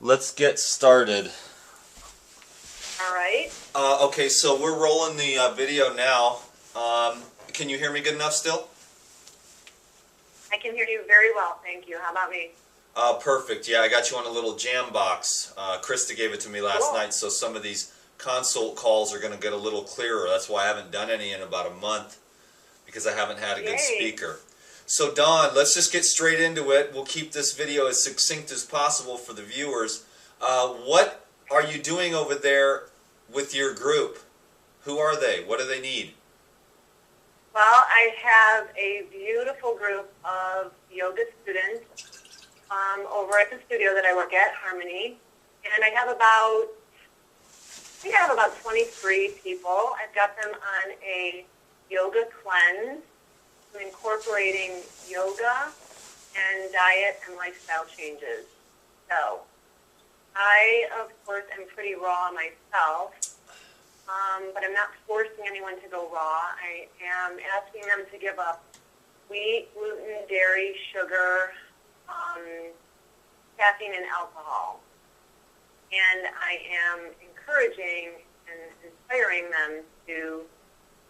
Let's get started. All right. Okay, so we're rolling the video now. Can you hear me good enough still? I can hear you very well, thank you. How about me? Perfect. Yeah, I got you on a little jam box. Krista gave it to me last night, so some of these consult calls are going to get a little clearer. That's why I haven't done any in about a month, because I haven't had a good speaker. So Dawn, let's just get straight into it. We'll keep this video as succinct as possible for the viewers. What are you doing over there with your group? Who are they? What do they need? Well, I have a beautiful group of yoga students over at the studio that I work at, Harmony, and I have about 23 people. I've got them on a yoga cleanse. I'm incorporating yoga and diet and lifestyle changes. So I, of course, am pretty raw myself, but I'm not forcing anyone to go raw. I am asking them to give up wheat, gluten, dairy, sugar, caffeine, and alcohol. And I am encouraging and inspiring them to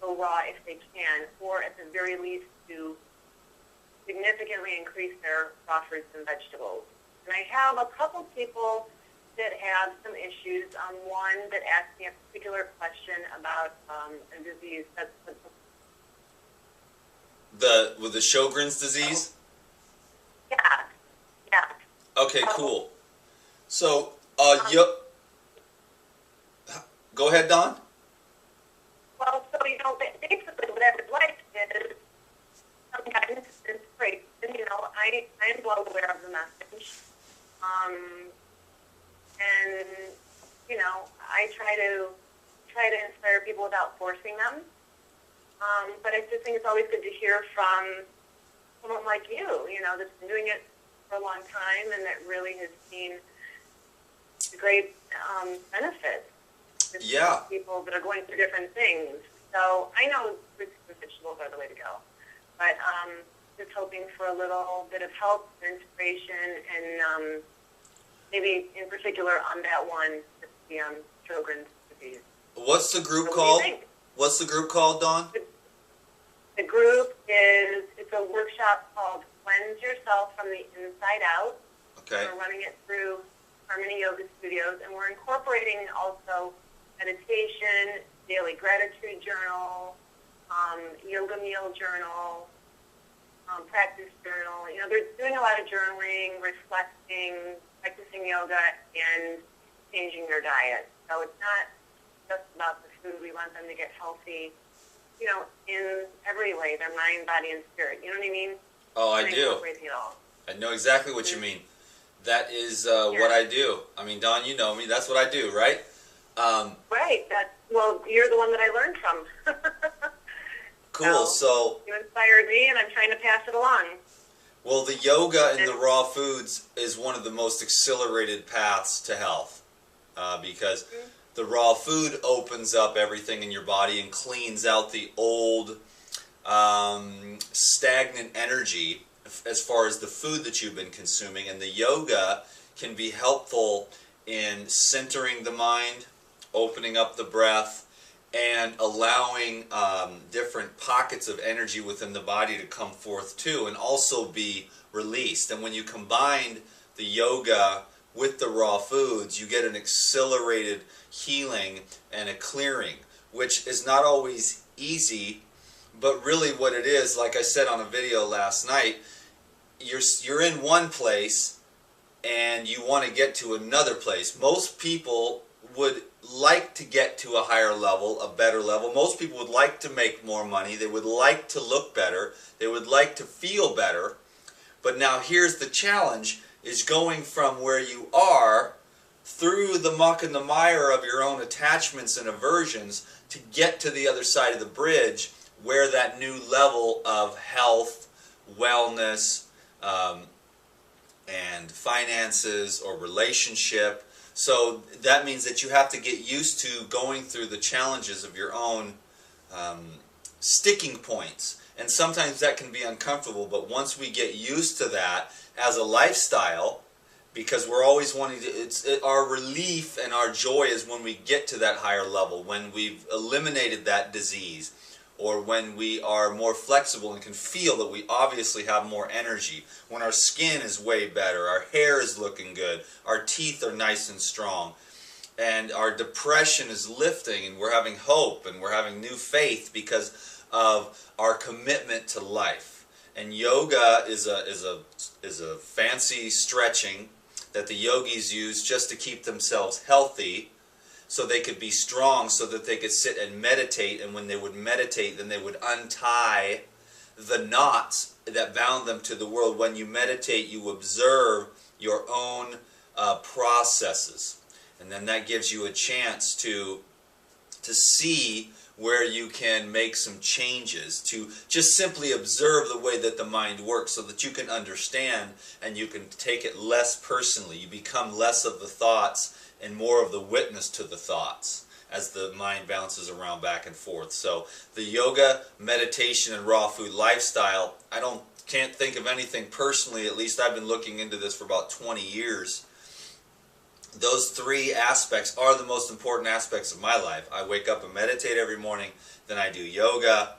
go raw if they can, or at the very least to significantly increase their raw fruits and vegetables. And I have a couple people that have some issues. One that asked me a particular question about a disease that's with the Sjogren's disease? Yeah. Okay, cool. So, go ahead, Dawn. Well, so, basically what I would like is some guidance and inspiration. I am well aware of the message. And, I try to inspire people without forcing them. But I just think it's always good to hear from someone like you, that's been doing it for a long time and that really has seen great benefits. Yeah. People that are going through different things. So I know fruits and vegetables are the way to go. But just hoping for a little bit of help and inspiration and maybe in particular on that one, the Sjogren's disease. What's the group called? What's the group called, Dawn? The group it's a workshop called Cleanse Yourself from the Inside Out. Okay. We're running it through Harmony Yoga Studios, and we're incorporating also meditation, daily gratitude journal, yoga meal journal, practice journal. They're doing a lot of journaling, reflecting, practicing yoga, and changing their diet. So it's not just about the food. We want them to get healthy, in every way, their mind, body, and spirit. You know what I mean? Oh, I do. Incorporate it all. I know exactly what you mean. That is what I do. I mean, Dawn, you know me. That's what I do, right? Right. Well, you're the one that I learned from. Cool. So you inspired me, and I'm trying to pass it along. Well, the yoga and the raw foods is one of the most accelerated paths to health because the raw food opens up everything in your body and cleans out the old stagnant energy as far as the food that you've been consuming. And the yoga can be helpful in centering the mind, opening up the breath, and allowing different pockets of energy within the body to come forth too and also be released. And when you combine the yoga with the raw foods, you get an accelerated healing and a clearing, which is not always easy, but really what it is, like I said on a video last night, you're in one place and you want to get to another place. Most people would like to get to a higher level, a better level. Most people would like to make more money. They would like to look better. They would like to feel better. But now here's the challenge, is going from where you are through the muck and the mire of your own attachments and aversions to get to the other side of the bridge where that new level of health, wellness, and finances or relationship. So that means that you have to get used to going through the challenges of your own sticking points. And sometimes that can be uncomfortable, but once we get used to that as a lifestyle, because we're always wanting to, our relief and our joy is when we get to that higher level, when we've eliminated that disease, or when we are more flexible and can feel that we obviously have more energy, when our skin is way better, our hair is looking good, our teeth are nice and strong, and our depression is lifting, and we're having hope, and we're having new faith because of our commitment to life. And yoga is a fancy stretching that the yogis use just to keep themselves healthy, so they could be strong, so that they could sit and meditate, and when they would meditate, then they would untie the knots that bound them to the world. When you meditate, you observe your own processes, and then that gives you a chance to see where you can make some changes, to just simply observe the way that the mind works, so that you can understand and you can take it less personally. You become less of the thoughts and more of the witness to the thoughts as the mind bounces around back and forth. So the yoga, meditation, and raw food lifestyle, can't think of anything personally, at least I've been looking into this for about 20 years. Those three aspects are the most important aspects of my life. I wake up and meditate every morning, then I do yoga,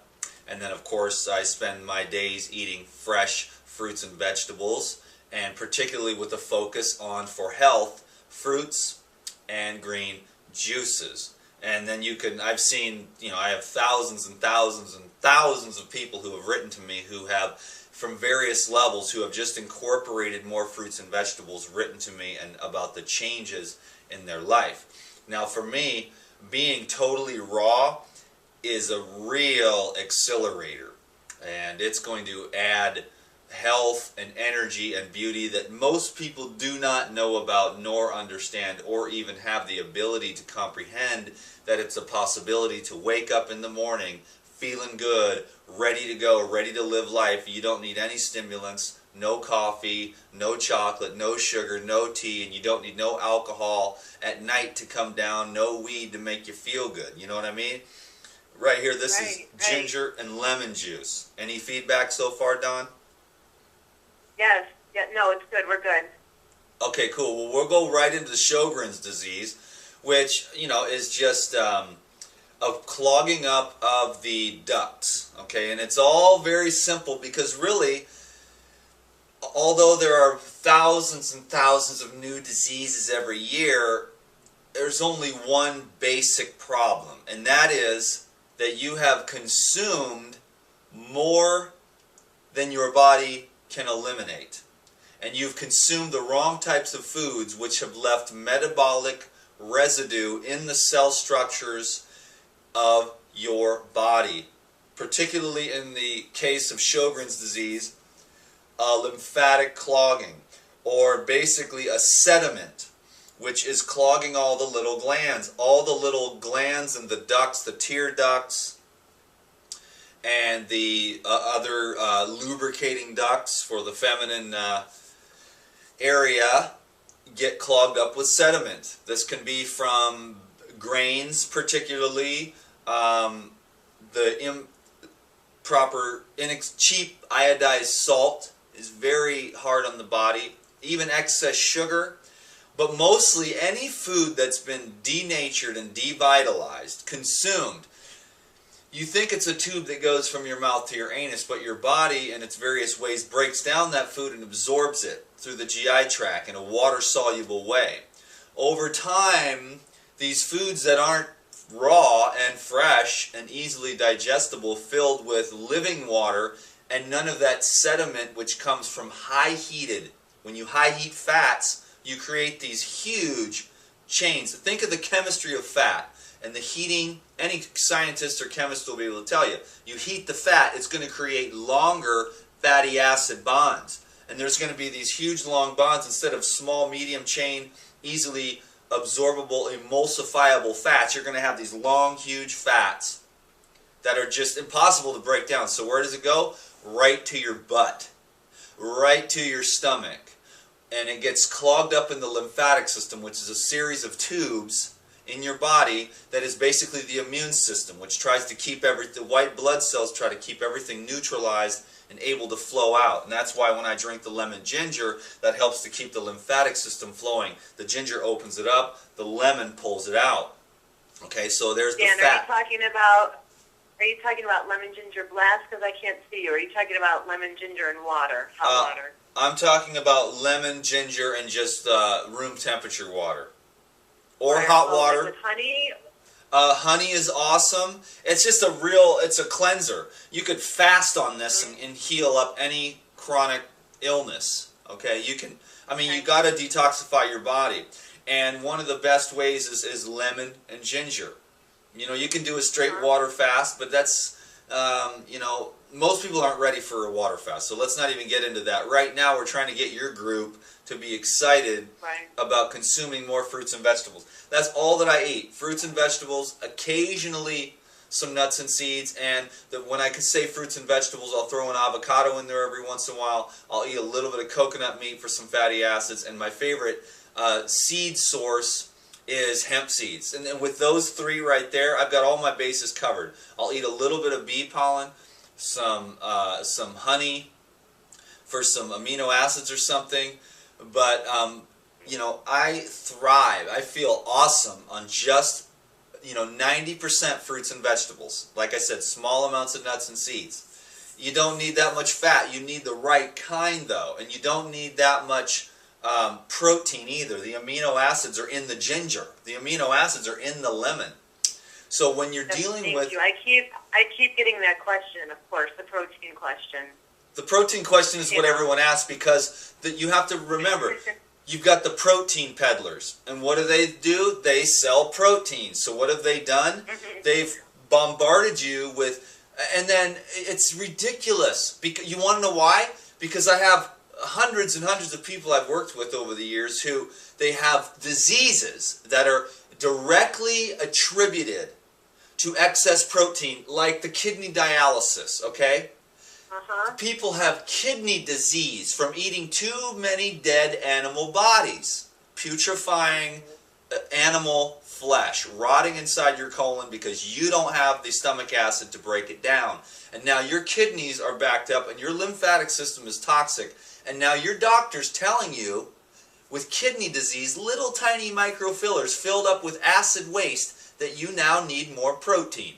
and then of course I spend my days eating fresh fruits and vegetables, and particularly with a focus on, for health, fruits and green juices. And then I've seen, I have thousands and thousands and thousands of people who have written to me who have, from various levels, who have just incorporated more fruits and vegetables, written to me and about the changes in their life. Now for me, being totally raw is a real accelerator, and it's going to add health and energy and beauty that most people do not know about, nor understand, or even have the ability to comprehend that it's a possibility to wake up in the morning feeling good, ready to go, ready to live life. You don't need any stimulants, no coffee, no chocolate, no sugar, no tea, and you don't need no alcohol at night to come down, no weed to make you feel good. You know what I mean? Right here, this is ginger and lemon juice. Any feedback so far, Dawn? Yes. Yeah, no, it's good. We're good. Okay, cool. Well, we'll go right into Sjogren's disease, which, is just a clogging up of the ducts. Okay, and it's all very simple, because really, although there are thousands and thousands of new diseases every year, there's only one basic problem, and that is that you have consumed more than your body can eliminate. And you've consumed the wrong types of foods, which have left metabolic residue in the cell structures of your body. Particularly in the case of Sjogren's disease, lymphatic clogging, or basically a sediment, which is clogging all the little glands. All the little glands and the ducts, the tear ducts, and the other lubricating ducts for the feminine area get clogged up with sediment. This can be from grains, particularly the improper, cheap iodized salt is very hard on the body, even excess sugar, but mostly any food that's been denatured and devitalized, consumed. You think it's a tube that goes from your mouth to your anus, but your body, in its various ways, breaks down that food and absorbs it through the GI tract in a water-soluble way. Over time, these foods that aren't raw and fresh and easily digestible, filled with living water and none of that sediment which comes from high-heated. When you high-heat fats, you create these huge chains. Think of the chemistry of fat. And the heating, any scientist or chemist will be able to tell you, you heat the fat, it's going to create longer fatty acid bonds. And there's going to be these huge long bonds instead of small, medium chain, easily absorbable, emulsifiable fats. You're going to have these long, huge fats that are just impossible to break down. So where does it go? Right to your butt, right to your stomach. And it gets clogged up in the lymphatic system, which is a series of tubes in your body that is basically the immune system, which tries to keep the white blood cells try to keep everything neutralized and able to flow out. And that's why when I drink the lemon ginger, that helps to keep the lymphatic system flowing. The ginger opens it up, the lemon pulls it out. Okay, so there's the fat. Are you talking about lemon ginger blast? Because I can't see you. Are you talking about lemon ginger and water, hot water? I'm talking about lemon ginger and just room temperature water. Or hot water. With honey? Honey is awesome. It's just it's a cleanser. You could fast on this and heal up any chronic illness. Okay, you can, you got to detoxify your body. And one of the best ways is lemon and ginger. You can do a straight water fast, but that's, most people aren't ready for a water fast. So let's not even get into that. Right now we're trying to get your group to be excited about consuming more fruits and vegetables. That's all that I eat. Fruits and vegetables, occasionally some nuts and seeds, and when I can say fruits and vegetables, I'll throw an avocado in there every once in a while. I'll eat a little bit of coconut meat for some fatty acids, and my favorite seed source is hemp seeds. And then with those three right there, I've got all my bases covered. I'll eat a little bit of bee pollen, some honey for some amino acids or something. But, I thrive. I feel awesome on just, 90% fruits and vegetables. Like I said, small amounts of nuts and seeds. You don't need that much fat. You need the right kind, though. And you don't need that much protein either. The amino acids are in the ginger. The amino acids are in the lemon. So when you're dealing with... I keep getting that question, of course, the protein question. The protein question is what everyone asks, because you have to remember, you've got the protein peddlers. And what do? They sell protein. So what have they done? They've bombarded you with... And then it's ridiculous. You want to know why? Because I have hundreds and hundreds of people I've worked with over the years who they have diseases that are directly attributed to excess protein, like the kidney dialysis, okay? People have kidney disease from eating too many dead animal bodies, putrefying animal flesh, rotting inside your colon because you don't have the stomach acid to break it down. And now your kidneys are backed up and your lymphatic system is toxic. And now your doctor's telling you, with kidney disease, little tiny microfillers filled up with acid waste, that you now need more protein.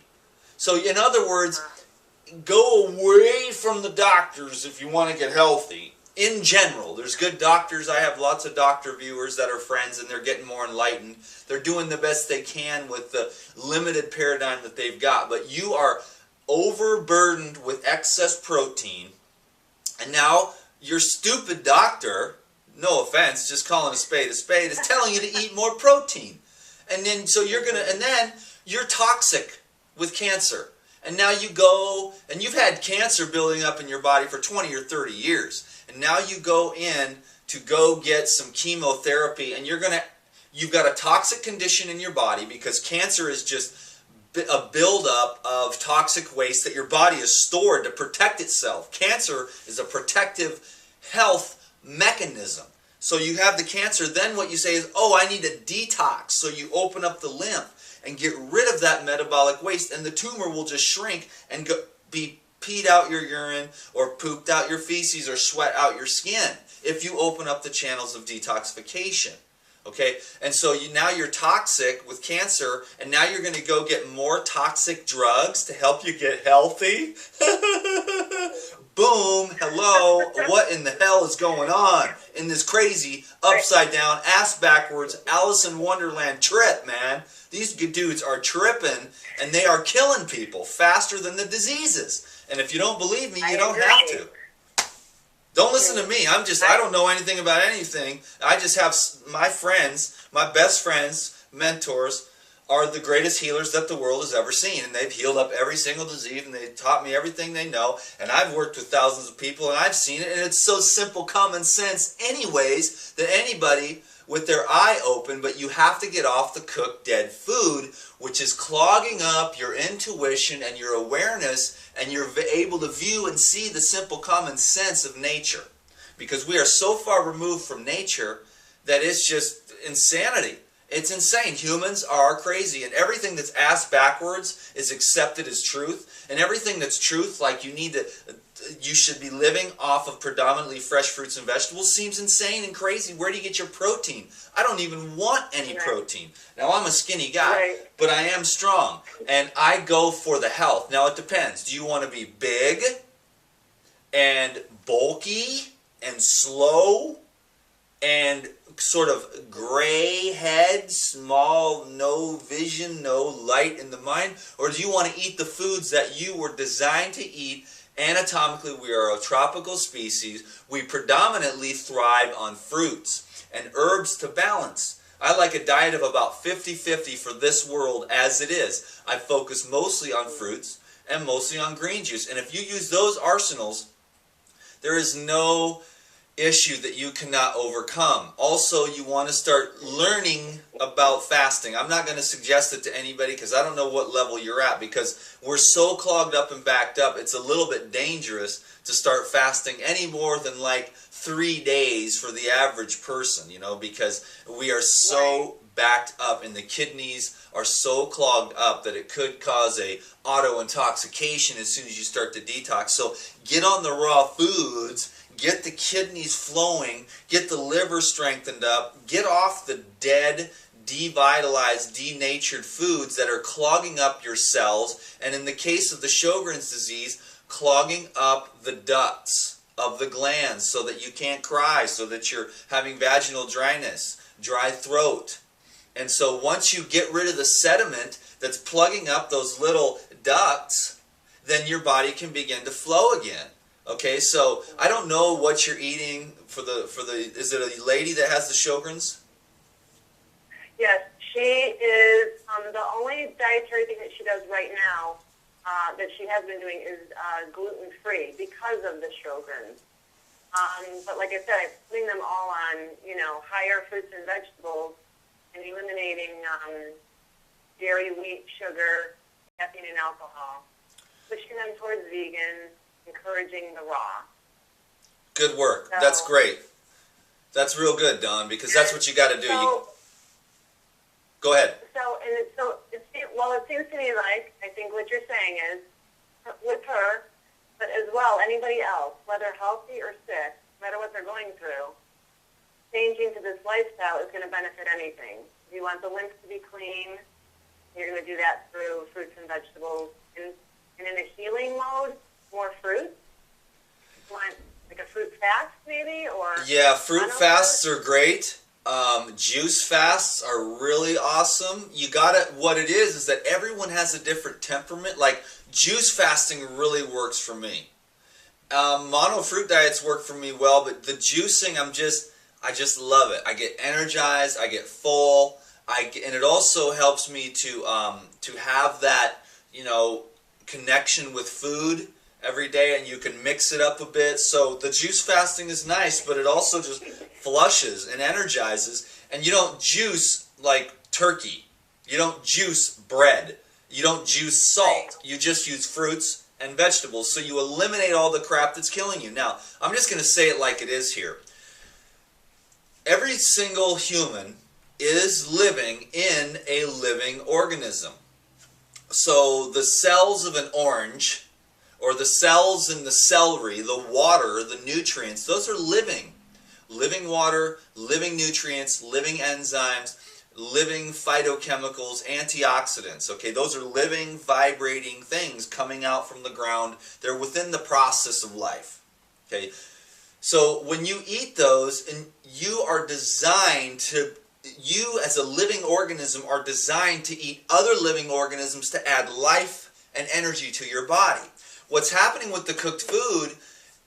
So in other words, go away from the doctors if you want to get healthy. In general, there's good doctors. I have lots of doctor viewers that are friends, and they're getting more enlightened. They're doing the best they can with the limited paradigm that they've got. But you are overburdened with excess protein, and now your stupid doctor, no offense, just calling a spade, is telling you to eat more protein. And then you're toxic with cancer. And now you go, and you've had cancer building up in your body for 20 or 30 years. And now you go in to go get some chemotherapy, and you've got a toxic condition in your body, because cancer is just a buildup of toxic waste that your body has stored to protect itself. Cancer is a protective health mechanism. So you have the cancer, then what you say is, oh, I need a detox. So you open up the lymph and get rid of that metabolic waste, and the tumor will just shrink and be peed out your urine or pooped out your feces or sweat out your skin if you open up the channels of detoxification. Okay, and so now you're toxic with cancer, and now you're going to go get more toxic drugs to help you get healthy? Boom, hello, what in the hell is going on in this crazy, upside down, ass backwards, Alice in Wonderland trip, man? These dudes are tripping, and they are killing people faster than the diseases. And if you don't believe me, you don't have to. Don't listen to me. I don't know anything about anything. I just have my friends, my best friends, mentors, are the greatest healers that the world has ever seen. And they've healed up every single disease, and they've taught me everything they know. And I've worked with thousands of people, and I've seen it. And it's so simple, common sense anyways, that anybody with their eye open, but you have to get off the cooked dead food, which is clogging up your intuition and your awareness, and you're able to view and see the simple common sense of nature. Because we are so far removed from nature that it's just insanity. It's insane. Humans are crazy, and everything that's ass backwards is accepted as truth, and everything that's truth, like you need you should be living off of predominantly fresh fruits and vegetables seems insane and crazy. Where do you get your protein? I don't even want any protein. Now, I'm a skinny guy, but I am strong, and I go for the health. Now, it depends. Do you want to be big and bulky and slow and sort of gray head, small, no vision, no light in the mind? Or do you want to eat the foods that you were designed to eat? Anatomically, we are a tropical species. We predominantly thrive on fruits and herbs to balance. I like a diet of about 50-50 for this world as it is. I focus mostly on fruits and mostly on green juice. And if you use those arsenals, there is no issue that you cannot overcome. Also, you want to start learning about fasting. I'm not going to suggest it to anybody because I don't know what level you're at, because we're so clogged up and backed up, it's a little bit dangerous to start fasting any more than like 3 days for the average person, you know, because we are so backed up and the kidneys are so clogged up that it could cause a auto-intoxication as soon as you start to detox. So get on the raw foods, get the kidneys flowing, get the liver strengthened up, get off the dead, devitalized, denatured foods that are clogging up your cells, and in the case of the Sjogren's disease, clogging up the ducts of the glands so that you can't cry, so that you're having vaginal dryness, dry throat. And so once you get rid of the sediment that's plugging up those little ducts, then your body can begin to flow again. Okay, so I don't know what you're eating for the is it a lady that has the Sjogren's? Yes, she is, the only dietary thing that she does right now that she has been doing is gluten-free because of the Sjogren's. But like I said, I'm putting them all on, you know, higher fruits and vegetables and eliminating dairy, wheat, sugar, caffeine, and alcohol. Pushing them towards vegan, encouraging the raw. Good work. So, that's great. That's real good, Dawn, because that's what you got to do. Go ahead. It seems to me like, I think what you're saying is, with her, but as well, anybody else, whether healthy or sick, no matter what they're going through, changing to this lifestyle is going to benefit anything. If you want the lymph to be clean, you're going to do that through fruits and vegetables. And in a healing mode, more fruit. You want like a fruit fast, maybe, or fruit fasts are great. Juice fasts are really awesome. You gotta. What it is that everyone has a different temperament. Like juice fasting really works for me. Mono fruit diets work for me well, but the juicing, I just love it. I get energized. I get full. And it also helps me to have that, you know, connection with food every day, and you can mix it up a bit. So the juice fasting is nice, but it also just flushes and energizes. And you don't juice like turkey. You don't juice bread. You don't juice salt. You just use fruits and vegetables. So you eliminate all the crap that's killing you. Now, I'm just going to say it like it is here. Every single human is living in a living organism. So the cells of an orange, or the cells in the celery, the water, the nutrients, those are living. Living water, living nutrients, living enzymes, living phytochemicals, antioxidants. Okay, those are living, vibrating things coming out from the ground. They're within the process of life. Okay, so when you eat those, and you are designed to, you as a living organism are designed to eat other living organisms to add life and energy to your body. What's happening with the cooked food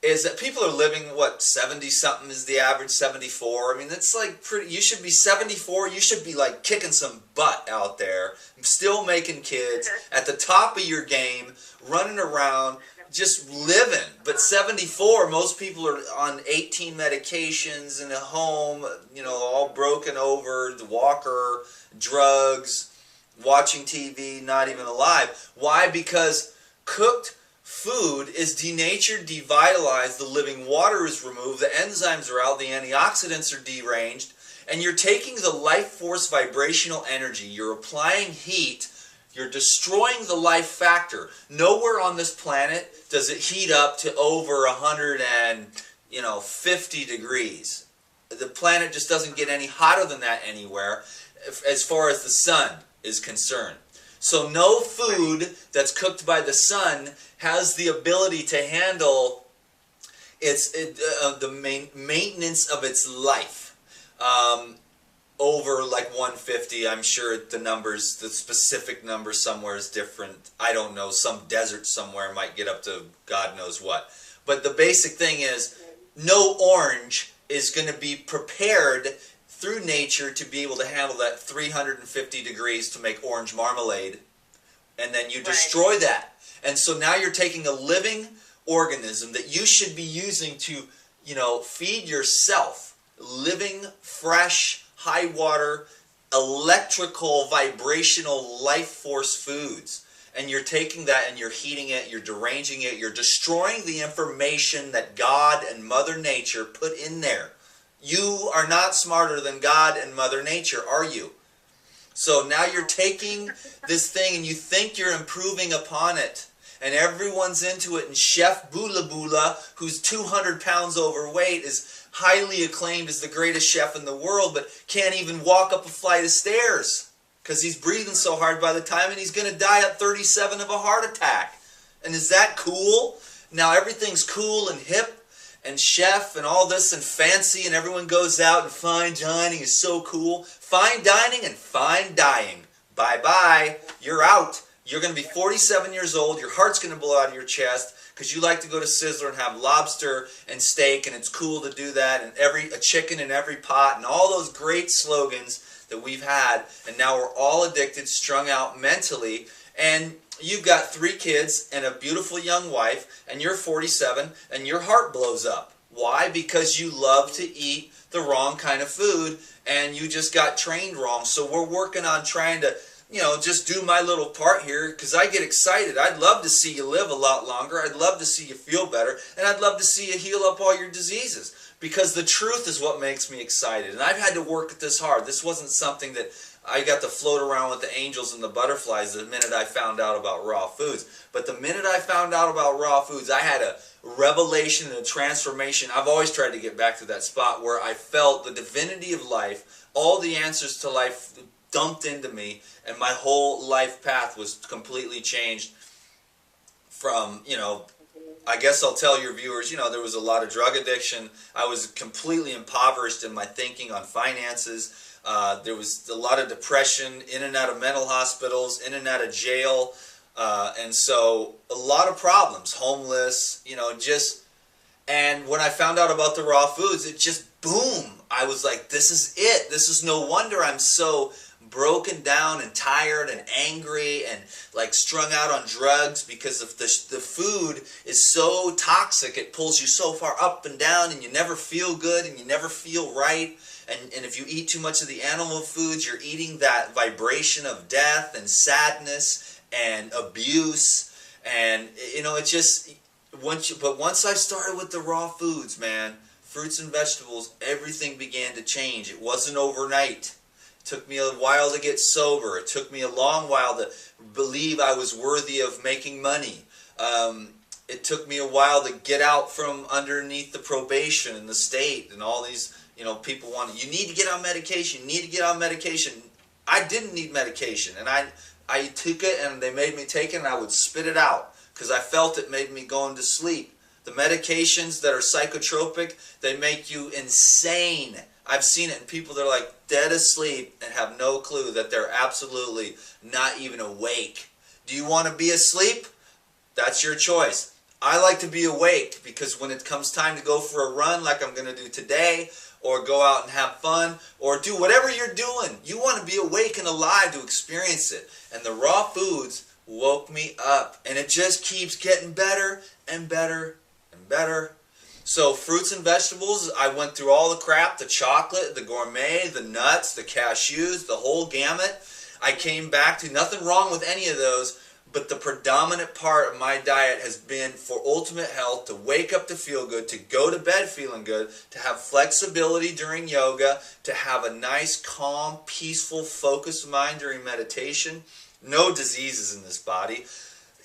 is that people are living, what, 70-something is the average, 74. I mean, it's like pretty, you should be 74, you should be like kicking some butt out there, still making kids, at the top of your game, running around, just living. But 74, most people are on 18 medications in a home, you know, all broken over, the walker, drugs, watching TV, not even alive. Why? Because cooked food is denatured, devitalized, the living water is removed, the enzymes are out, the antioxidants are deranged, and you're taking the life force vibrational energy, you're applying heat You're destroying the life factor. Nowhere on this planet does it heat up to over 150 degrees. The planet just doesn't get any hotter than that anywhere as far as the sun is concerned. So no food that's cooked by the sun has the ability to handle the maintenance of its life. Over like 150, I'm sure the numbers, the specific number somewhere is different. I don't know, some desert somewhere might get up to God knows what. But the basic thing is, no orange is going to be prepared through nature to be able to handle that 350 degrees to make orange marmalade. And then you destroy that. And so now you're taking a living organism that you should be using to, feed yourself. Living, fresh, high water, electrical, vibrational, life force foods. And you're taking that and you're heating it, you're deranging it, you're destroying the information that God and Mother Nature put in there. You are not smarter than God and Mother Nature, are you? So now you're taking this thing and you think you're improving upon it. And everyone's into it. And Chef Bula Bula, who's 200 pounds overweight, is highly acclaimed as the greatest chef in the world, but can't even walk up a flight of stairs because he's breathing so hard by the time, and he's going to die at 37 of a heart attack. And is that cool? Now everything's cool and hip and chef and all this and fancy, and everyone goes out and fine dining is so cool. Fine dining and fine dying. Bye-bye. You're out. You're going to be 47 years old. Your heart's going to blow out of your chest because you like to go to Sizzler and have lobster and steak, and it's cool to do that, and a chicken in every pot, and all those great slogans that we've had. And now we're all addicted, strung out mentally, and you've got 3 kids and a beautiful young wife, and you're 47, and your heart blows up. Why? Because you love to eat the wrong kind of food, and you just got trained wrong. So we're working on trying to just do my little part here, because I get excited. I'd love to see you live a lot longer. I'd love to see you feel better. And I'd love to see you heal up all your diseases. Because the truth is what makes me excited. And I've had to work at this hard. This wasn't something that I got to float around with the angels and the butterflies the minute I found out about raw foods. But the minute I found out about raw foods, I had a revelation and a transformation. I've always tried to get back to that spot where I felt the divinity of life, all the answers to life dumped into me, and my whole life path was completely changed from, I guess I'll tell your viewers, there was a lot of drug addiction. I was completely impoverished in my thinking on finances. There was a lot of depression, in and out of mental hospitals, in and out of jail. And so a lot of problems, homeless, and when I found out about the raw foods, it just, boom, I was like, this is it. This is no wonder I'm so broken down and tired and angry and like strung out on drugs, because if the food is so toxic, it pulls you so far up and down, and you never feel good and you never feel right. And if you eat too much of the animal foods, you're eating that vibration of death and sadness and abuse. And it just, once I started with the raw foods, man, fruits and vegetables, everything began to change. It wasn't overnight. It took me a while to get sober. It took me a long while to believe I was worthy of making money. It took me a while to get out from underneath the probation in the state, and all these, people want, you need to get on medication, you need to get on medication. I didn't need medication, and I took it, and they made me take it, and I would spit it out because I felt it made me go into sleep. The medications that are psychotropic, they make you insane. I've seen it in people that are like dead asleep and have no clue that they're absolutely not even awake. Do you want to be asleep? That's your choice. I like to be awake, because when it comes time to go for a run like I'm going to do today, or go out and have fun, or do whatever you're doing, you want to be awake and alive to experience it. And the raw foods woke me up, and it just keeps getting better and better and better. So fruits and vegetables, I went through all the crap, the chocolate, the gourmet, the nuts, the cashews, the whole gamut. I came back to nothing wrong with any of those, but the predominant part of my diet has been for ultimate health, to wake up to feel good, to go to bed feeling good, to have flexibility during yoga, to have a nice, calm, peaceful, focused mind during meditation. No diseases in this body.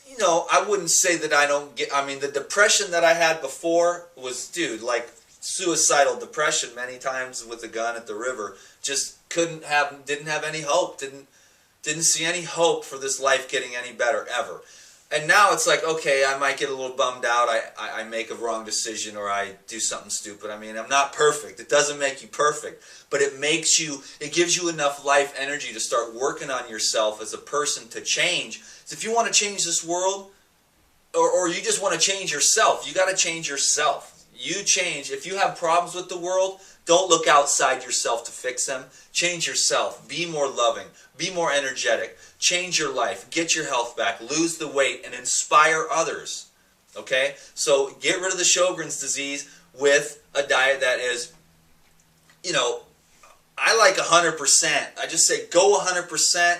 You know, I wouldn't say that I don't get, I mean, the depression that I had before was, dude, like suicidal depression many times with a gun at the river. Just didn't have any hope, didn't see any hope for this life getting any better ever. And now it's like, okay, I might get a little bummed out, I make a wrong decision, or I do something stupid. I mean, I'm not perfect. It doesn't make you perfect, but it gives you enough life energy to start working on yourself as a person to change. So if you want to change this world, or you just want to change yourself, you got to change yourself. You change. If you have problems with the world, don't look outside yourself to fix them. Change yourself. Be more loving. Be more energetic. Change your life. Get your health back. Lose the weight and inspire others. Okay? So get rid of the Sjogren's disease with a diet that is, you know, I like 100%. I just say go 100%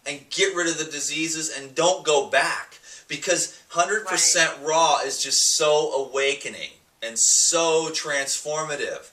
and get rid of the diseases and don't go back. Because 100% raw is just so awakening and so transformative.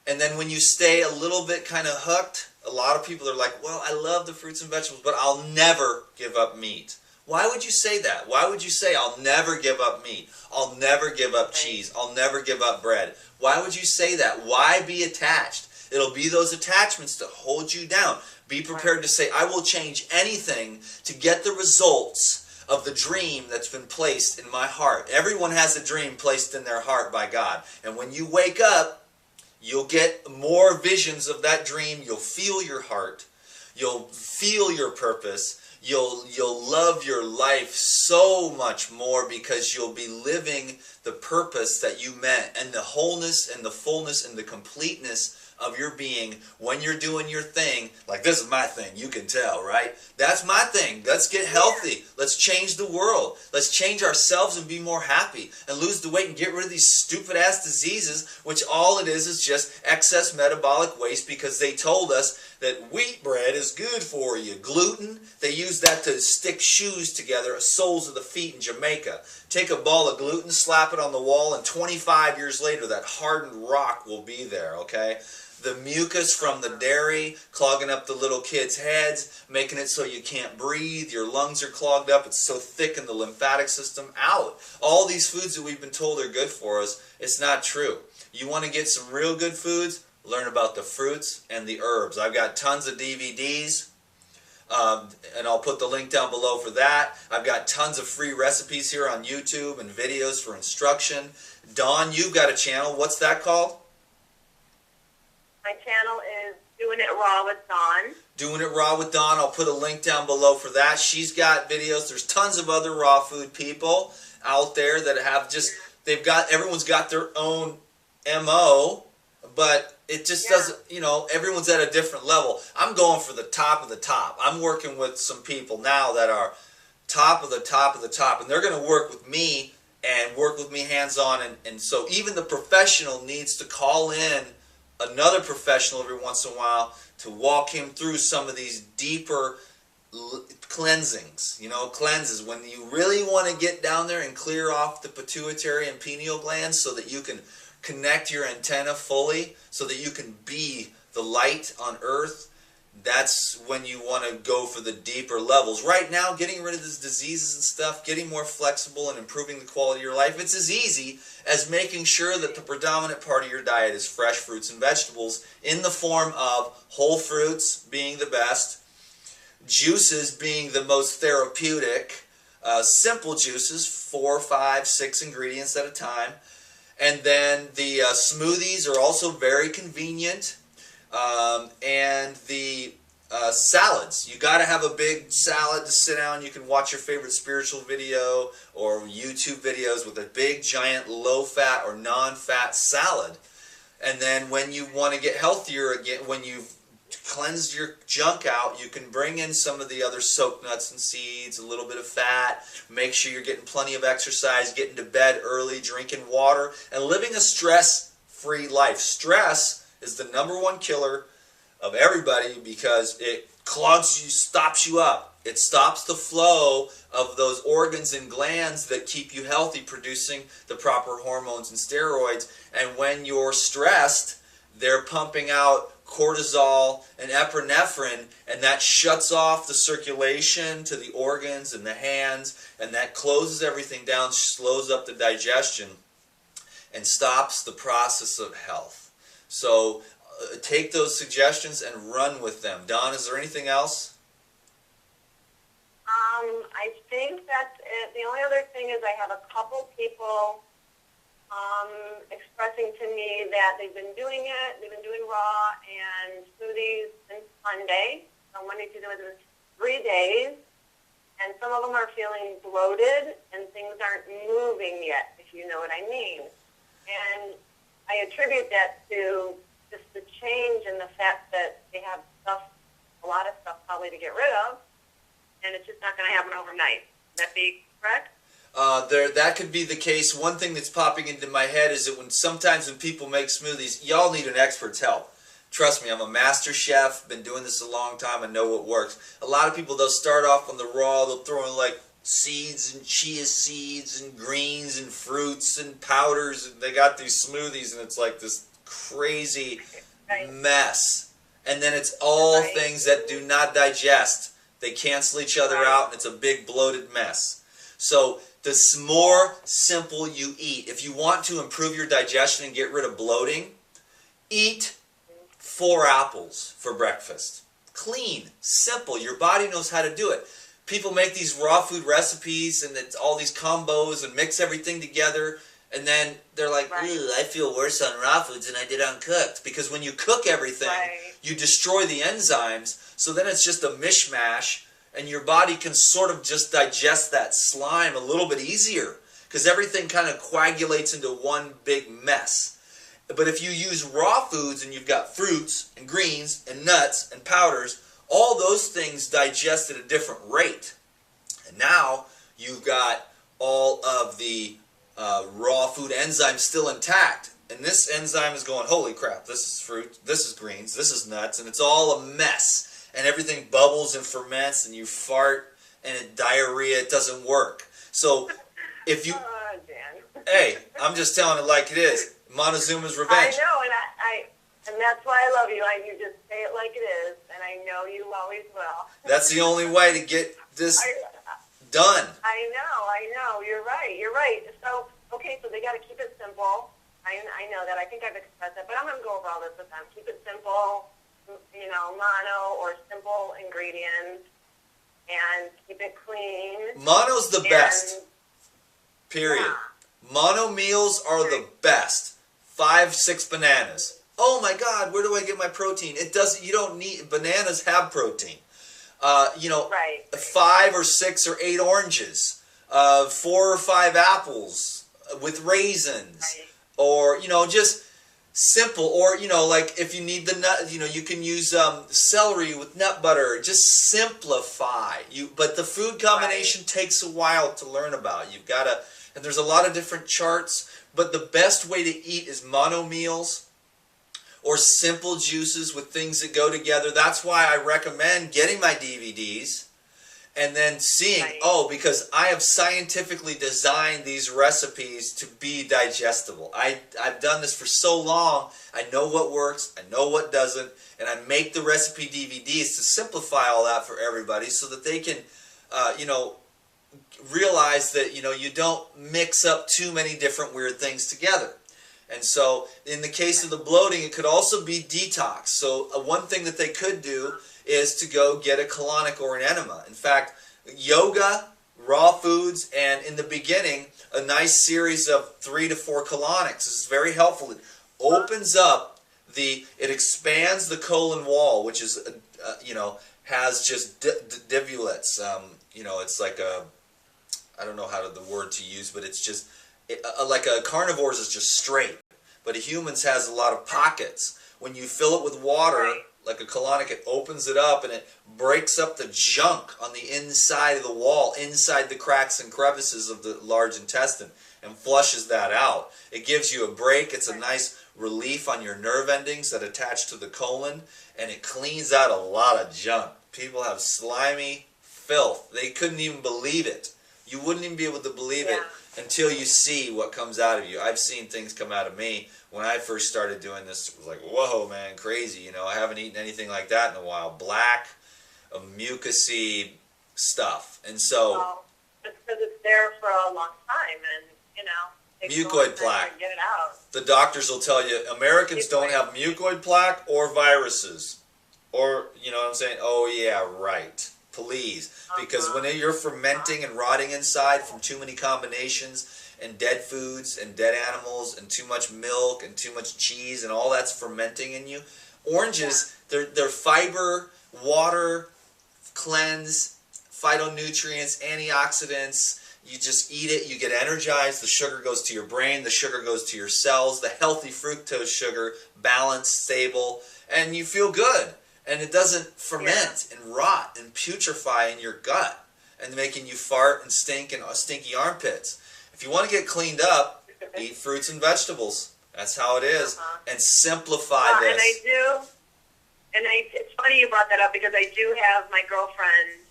And then when you stay a little bit kind of hooked, a lot of people are like, well, I love the fruits and vegetables, but I'll never give up meat. Why would you say that? Why would you say, I'll never give up meat? I'll never give up cheese. I'll never give up bread. Why would you say that? Why be attached? It'll be those attachments to hold you down. Be prepared to say, I will change anything to get the results of the dream that's been placed in my heart. Everyone has a dream placed in their heart by God. And when you wake up, you'll get more visions of that dream. You'll feel your heart. You'll feel your purpose. You'll love your life so much more because you'll be living the purpose that you meant, and the wholeness and the fullness and the completeness of your being when you're doing your thing. Like, this is my thing, you can tell, right? That's my thing. Let's get healthy. Let's change the world. Let's change ourselves and be more happy and lose the weight and get rid of these stupid ass diseases, which all it is just excess metabolic waste, because they told us that wheat bread is good for you. Gluten, they use that to stick shoes together, soles of the feet in Jamaica. Take a ball of gluten, slap it on the wall, and 25 years later that hardened rock will be there, okay? The mucus from the dairy clogging up the little kids' heads, making it so you can't breathe, your lungs are clogged up, it's so thick in the lymphatic system, out. All these foods that we've been told are good for us, it's not true. You want to get some real good foods? Learn about the fruits and the herbs. I've got tons of DVDs, and I'll put the link down below for that. I've got tons of free recipes here on YouTube and videos for instruction. Dawn, you've got a channel. What's that called? My channel is Doing It Raw with Dawn. Doing It Raw with Dawn. I'll put a link down below for that. She's got videos. There's tons of other raw food people out there that have just, everyone's got their own MO, but it just doesn't, you know, everyone's at a different level. I'm going for the top of the top. I'm working with some people now that are top of the top of the top, and they're going to work with me and work with me hands-on, and so even the professional needs to call in another professional every once in a while to walk him through some of these deeper cleansings, you know, cleanses. When you really want to get down there and clear off the pituitary and pineal glands so that you can connect your antenna fully, so that you can be the light on earth, that's when you want to go for the deeper levels. Right now, getting rid of these diseases and stuff, getting more flexible and improving the quality of your life, it's as easy as making sure that the predominant part of your diet is fresh fruits and vegetables in the form of whole fruits being the best, juices being the most therapeutic, simple juices, 4, 5, 6 ingredients at a time, and then the smoothies are also very convenient. And the salads. You got to have a big salad to sit down. You can watch your favorite spiritual video or YouTube videos with a big, giant, low-fat or non-fat salad. And then when you want to get healthier again, when you've cleansed your junk out, you can bring in some of the other soaked nuts and seeds, a little bit of fat. Make sure you're getting plenty of exercise, getting to bed early, drinking water, and living a stress-free life. Stress is the #1 killer of everybody because it clogs you, stops you up. It stops the flow of those organs and glands that keep you healthy, producing the proper hormones and steroids. And when you're stressed, they're pumping out cortisol and epinephrine, and that shuts off the circulation to the organs and the hands, and that closes everything down, slows up the digestion, and stops the process of health. So take those suggestions and run with them. Don, is there anything else? I think that's it. The only other thing is I have a couple people expressing to me that they've been doing it. They've been doing raw and smoothies since Monday. So Monday, Tuesday, Wednesday, 3 days. And some of them are feeling bloated and things aren't moving yet, if you know what I mean. And I attribute that to just the change in the fact that they have stuff, a lot of stuff probably to get rid of, and it's just not going to happen overnight. Would that be correct? That could be the case. One thing that's popping into my head is that sometimes when people make smoothies, y'all need an expert's help. Trust me, I'm a master chef, been doing this a long time, I know what works. A lot of people, they'll start off on the raw, they'll throw in like seeds and chia seeds and greens and fruits and powders, and they got these smoothies, and it's like this crazy mess. And then it's all things that do not digest. They cancel each other out, and it's a big bloated mess. So the more simple you eat, if you want to improve your digestion and get rid of bloating, eat 4 apples for breakfast. Clean, simple. Your body knows how to do it. People make these raw food recipes and it's all these combos and mix everything together, and then they're like, "Ooh, I feel worse on raw foods than I did on cooked." Because when you cook everything, you destroy the enzymes, so then it's just a mishmash, and your body can sort of just digest that slime a little bit easier because everything kind of coagulates into one big mess. But if you use raw foods and you've got fruits and greens and nuts and powders, all those things digest at a different rate. And now you've got all of the raw food enzymes still intact. And this enzyme is going, holy crap, this is fruit, this is greens, this is nuts, and it's all a mess. And everything bubbles and ferments, and you fart, and diarrhea, it doesn't work. So if you... Hey, I'm just telling it like it is. Montezuma's revenge. I know, and that's why I love you. You just say it like it is, and I know you always will. That's the only way to get this done. I know. You're right. So, okay, so they got to keep it simple. I know that. I think I've expressed that, but I'm going to go over all this with them. Keep it simple, mono or simple ingredients, and keep it clean. Mono's the best. Period. Yeah. Mono meals are the best. 5, 6 bananas. Oh my God, where do I get my protein? It doesn't. You don't need. Bananas have protein. 5 or 6 or 8 oranges. 4 or 5 apples with raisins, or just simple. Or like if you need the nut, you can use celery with nut butter. Just simplify. But the food combination takes a while to learn about. You've got to. And there's a lot of different charts, but the best way to eat is mono meals or simple juices with things that go together. That's why I recommend getting my DVDs and then seeing, because I have scientifically designed these recipes to be digestible. I've done this for so long. I know what works, I know what doesn't, and I make the recipe DVDs to simplify all that for everybody so that they can, realize that you don't mix up too many different weird things together. And so in the case of the bloating, it could also be detox. So one thing that they could do is to go get a colonic or an enema. In fact, yoga, raw foods, and in the beginning a nice series of 3 to 4 colonics. This is very helpful. It opens up it expands the colon wall, which is has just divulets. It's like a, I don't know the word to use, but it's just like a carnivore's is just straight, but a human's has a lot of pockets. When you fill it with water, like a colonic, it opens it up and it breaks up the junk on the inside of the wall, inside the cracks and crevices of the large intestine, and flushes that out. It gives you a break. It's a nice relief on your nerve endings that attach to the colon, and it cleans out a lot of junk. People have slimy filth. They couldn't even believe it. You wouldn't even be able to believe it until you see what comes out of you. I've seen things come out of me when I first started doing this. It was like, whoa, man, crazy. You know, I haven't eaten anything like that in a while. Black, mucusy stuff. And so... Well, it's because it's there for a long time, and, you know, mucoid plaque. Get it out. The doctors will tell you, Americans don't have mucoid plaque or viruses. Or, you know what I'm saying? Oh, yeah, right. Please. Because when you're fermenting and rotting inside from too many combinations and dead foods and dead animals and too much milk and too much cheese and all that's fermenting in you, oranges, they're fiber, water, cleanse, phytonutrients, antioxidants. You just eat it, you get energized, the sugar goes to your brain, the sugar goes to your cells, the healthy fructose sugar, balanced, stable, and you feel good. And it doesn't ferment and rot and putrefy in your gut and making you fart and stink and stinky armpits. If you want to get cleaned up, eat fruits and vegetables. That's how it is. And simplify this. It's funny you brought that up, because I do have my girlfriend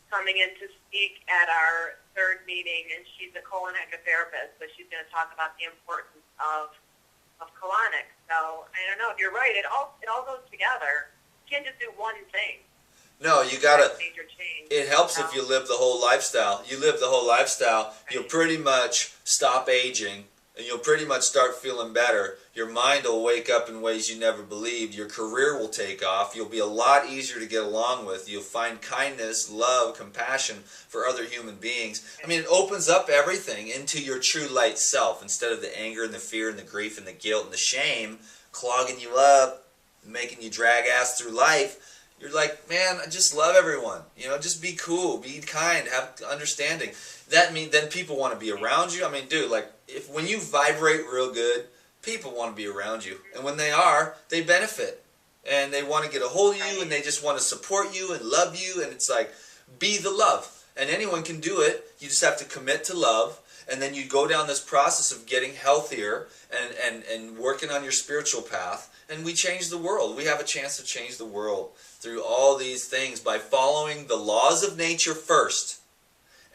coming in to speak at our third meeting, and she's a colon therapist, so she's going to talk about the importance of colonics. So I don't know. You're right. It all goes together. You can't just do one thing. No, you gotta. Major change. It helps if you live the whole lifestyle. You live the whole lifestyle, you'll pretty much stop aging, and you'll pretty much start feeling better. Your mind will wake up in ways you never believed. Your career will take off. You'll be a lot easier to get along with. You'll find kindness, love, compassion for other human beings. I mean, it opens up everything into your true light self, instead of the anger and the fear and the grief and the guilt and the shame clogging you up, making you drag ass through life. You're like, man, I just love everyone. You know, just be cool, be kind, have understanding. That means then people want to be around you. I mean, dude, like, when you vibrate real good, people want to be around you. And when they are, they benefit. And they want to get a hold of you, and they just want to support you and love you. And it's like, be the love. And anyone can do it. You just have to commit to love. And then you go down this process of getting healthier and working on your spiritual path. And we change the world. We have a chance to change the world through all these things by following the laws of nature first.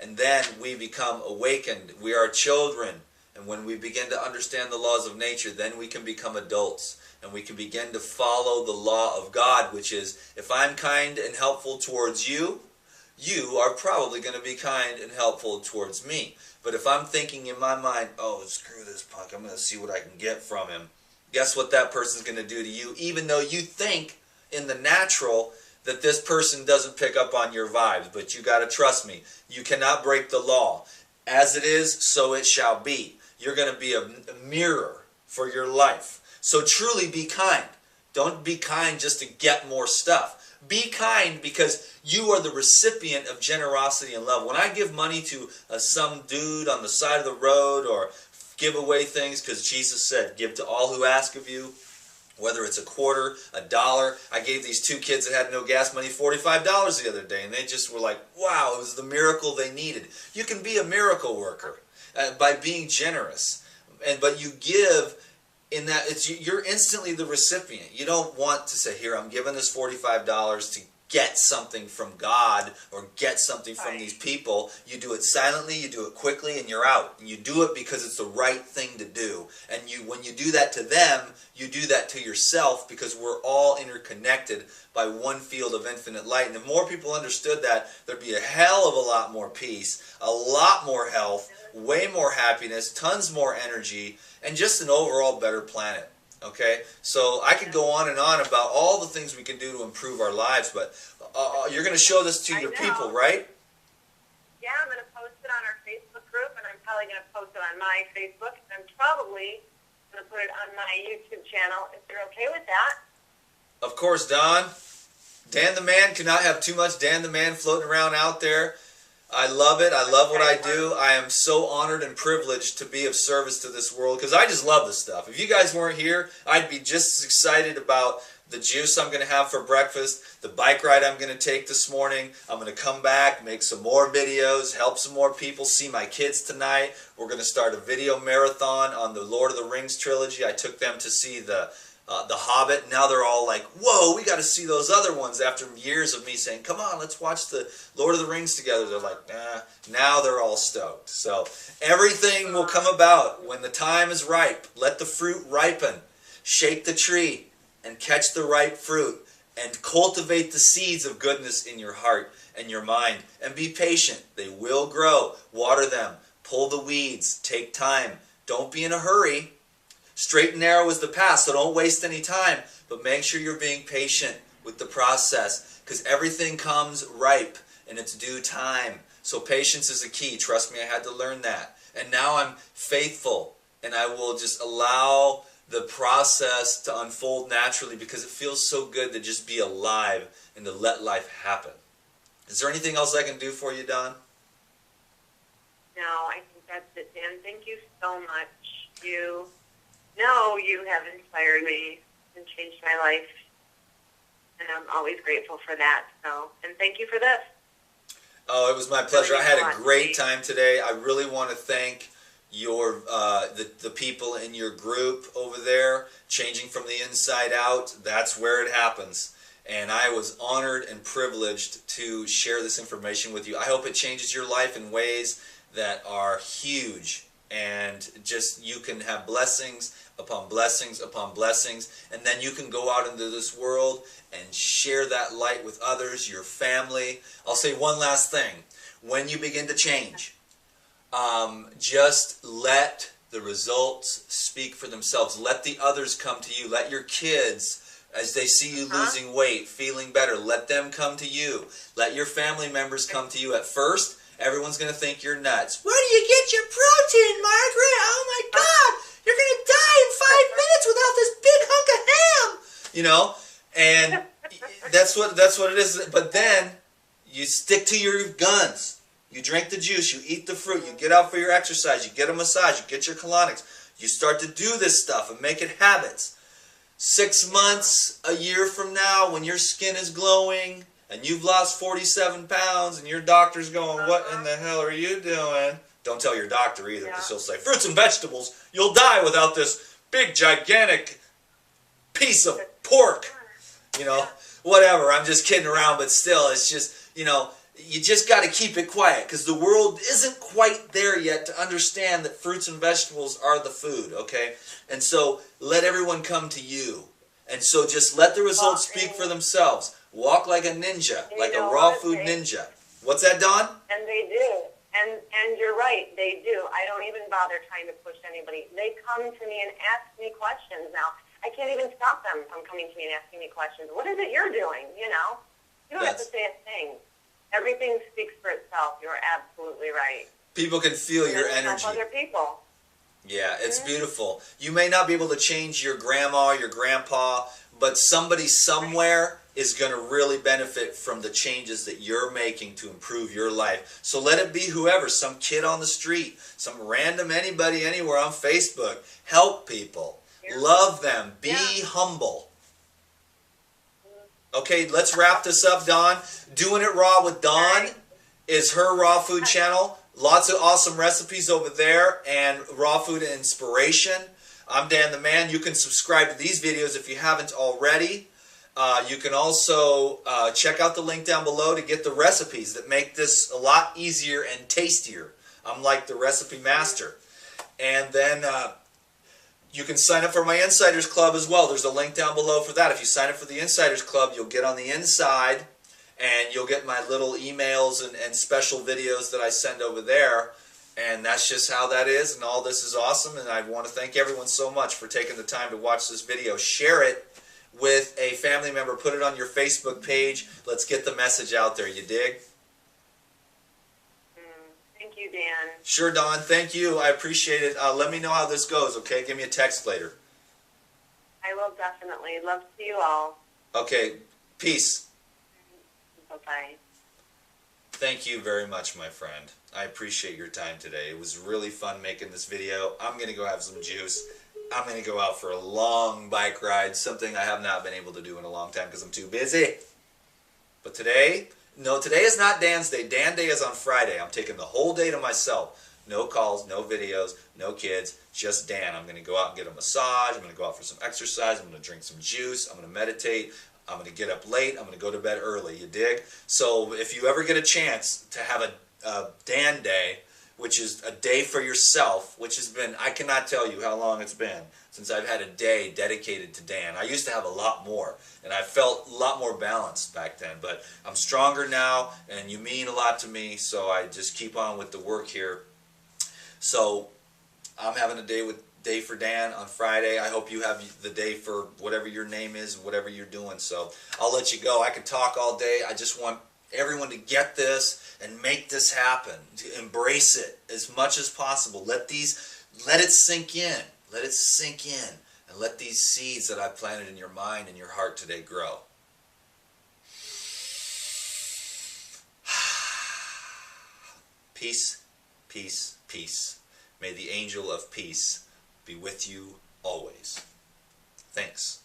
And then we become awakened. We are children. And when we begin to understand the laws of nature, then we can become adults. And we can begin to follow the law of God, which is, if I'm kind and helpful towards you, you are probably going to be kind and helpful towards me. But if I'm thinking in my mind, oh, screw this punk, I'm going to see what I can get from him. Guess what that person's going to do to you, even though you think in the natural that this person doesn't pick up on your vibes. But you got to trust me. You cannot break the law. As it is, so it shall be. You're going to be a mirror for your life. So truly be kind. Don't be kind just to get more stuff. Be kind because you are the recipient of generosity and love. When I give money to some dude on the side of the road, or give away things, because Jesus said, give to all who ask of you, whether it's a quarter, a dollar. I gave these two kids that had no gas money $45 the other day, and they just were like, wow, it was the miracle they needed. You can be a miracle worker by being generous. But you give in that, you're instantly the recipient. You don't want to say, here, I'm giving this $45 to get something from God or get something from these people. You do it silently, you do it quickly, and you're out. And you do it because it's the right thing to do. And when you do that to them, you do that to yourself, because we're all interconnected by one field of infinite light. And if more people understood that, there'd be a hell of a lot more peace, a lot more health, way more happiness, tons more energy, and just an overall better planet. Okay, so I could go on and on about all the things we can do to improve our lives, but you're going to show this to your people, right? Yeah, I'm going to post it on our Facebook group, and I'm probably going to post it on my Facebook, and I'm probably going to put it on my YouTube channel, if you're okay with that. Of course, Don. Dan the Man cannot have too much Dan the Man floating around out there. I love it. I love what I do. I am so honored and privileged to be of service to this world, because I just love this stuff. If you guys weren't here, I'd be just as excited about the juice I'm going to have for breakfast, the bike ride I'm going to take this morning. I'm going to come back, make some more videos, help some more people, see my kids tonight. We're going to start a video marathon on the Lord of the Rings trilogy. I took them to see the Hobbit. Now they're all like, whoa, we got to see those other ones, after years of me saying, come on, let's watch the Lord of the Rings together. They're like, nah. Now they're all stoked. So everything will come about when the time is ripe. Let the fruit ripen. Shake the tree and catch the ripe fruit, and cultivate the seeds of goodness in your heart and your mind. And be patient. They will grow. Water them. Pull the weeds. Take time. Don't be in a hurry. Straight and narrow is the path, so don't waste any time. But make sure you're being patient with the process, because everything comes ripe in its due time. So patience is a key. Trust me, I had to learn that. And now I'm faithful, and I will just allow the process to unfold naturally, because it feels so good to just be alive and to let life happen. Is there anything else I can do for you, Don? No, I think that's it, Dan. Thank you so much. You have inspired me and changed my life, and I'm always grateful for that. So, and thank you for this. Oh, it was my pleasure. I had a great time today. I really want to thank your the people in your group over there, Changing from the Inside Out. That's where it happens. And I was honored and privileged to share this information with you. I hope it changes your life in ways that are huge, and just you can have blessings upon blessings upon blessings, and then you can go out into this world and share that light with others, your family. I'll say one last thing. When you begin to change, just let the results speak for themselves. Let the others come to you. Let your kids, as they see you losing weight, feeling better, let them come to you. Let your family members come to you. At first, everyone's going to think you're nuts. Where do you get your protein, Margaret? Oh my God, you're going to die in 5 minutes without this big hunk of ham. You know, and that's what it is. But then you stick to your guns. You drink the juice, you eat the fruit, you get out for your exercise, you get a massage, you get your colonics. You start to do this stuff and make it habits. 6 months, a year from now, when your skin is glowing and you've lost 47 pounds and your doctor's going, what in the hell are you doing? Don't tell your doctor either, because he'll say, fruits and vegetables, you'll die without this big, gigantic piece of pork. You know, whatever, I'm just kidding around, but still, it's just, you know, you just got to keep it quiet, because the world isn't quite there yet to understand that fruits and vegetables are the food, okay? And so let everyone come to you. And so just let the results speak for themselves. Walk like a ninja, like a raw food ninja. What's that, Dawn? And they do. And you're right, they do. I don't even bother trying to push anybody. They come to me and ask me questions now. I can't even stop them from coming to me and asking me questions. What is it you're doing, you know? You don't have to say a thing. Everything speaks for itself. You're absolutely right. People can feel your energy. Help other people. Yeah, it's beautiful. You may not be able to change your grandma, your grandpa, but somebody somewhere is going to really benefit from the changes that you're making to improve your life. So let it be whoever, some kid on the street, some random anybody anywhere on Facebook. Help people. Love them. Be humble. Okay, let's wrap this up, Dawn. Doing It Raw with Dawn is her raw food channel. Lots of awesome recipes over there and raw food inspiration. I'm Dan the Man. You can subscribe to these videos if you haven't already. You can also check out the link down below to get the recipes that make this a lot easier and tastier. I'm like the recipe master. And then you can sign up for my Insiders Club as well. There's a link down below for that. If you sign up for the Insiders Club, you'll get on the inside, and you'll get my little emails and special videos that I send over there. And that's just how that is, and all this is awesome. And I want to thank everyone so much for taking the time to watch this video. Share it with a family member. Put it on your Facebook page. Let's get the message out there. You dig? Thank you, Dan. Sure, Dawn. Thank you. I appreciate it. Let me know how this goes, okay? Give me a text later. I will definitely. Love to see you all. Okay. Peace. Bye-bye. Thank you very much, my friend. I appreciate your time today. It was really fun making this video. I'm going to go have some juice. I'm going to go out for a long bike ride, something I have not been able to do in a long time because I'm too busy. But today, no, today is not Dan's day. Dan Day is on Friday. I'm taking the whole day to myself. No calls, no videos, no kids, just Dan. I'm going to go out and get a massage. I'm going to go out for some exercise. I'm going to drink some juice. I'm going to meditate. I'm going to get up late. I'm going to go to bed early. You dig? So if you ever get a chance to have a Dan Day, which is a day for yourself, which has been, I cannot tell you how long it's been since I've had a day dedicated to Dan. I used to have a lot more, and I felt a lot more balanced back then, but I'm stronger now, and you mean a lot to me, so I just keep on with the work here. So I'm having a day for Dan on Friday. I hope you have the day for whatever your name is, whatever you're doing. So I'll let you go. I could talk all day. I just want everyone to get this and make this happen. To embrace it as much as possible. Let it sink in. Let it sink in. And let these seeds that I've planted in your mind and your heart today grow. Peace, peace, peace. May the angel of peace be with you always. Thanks.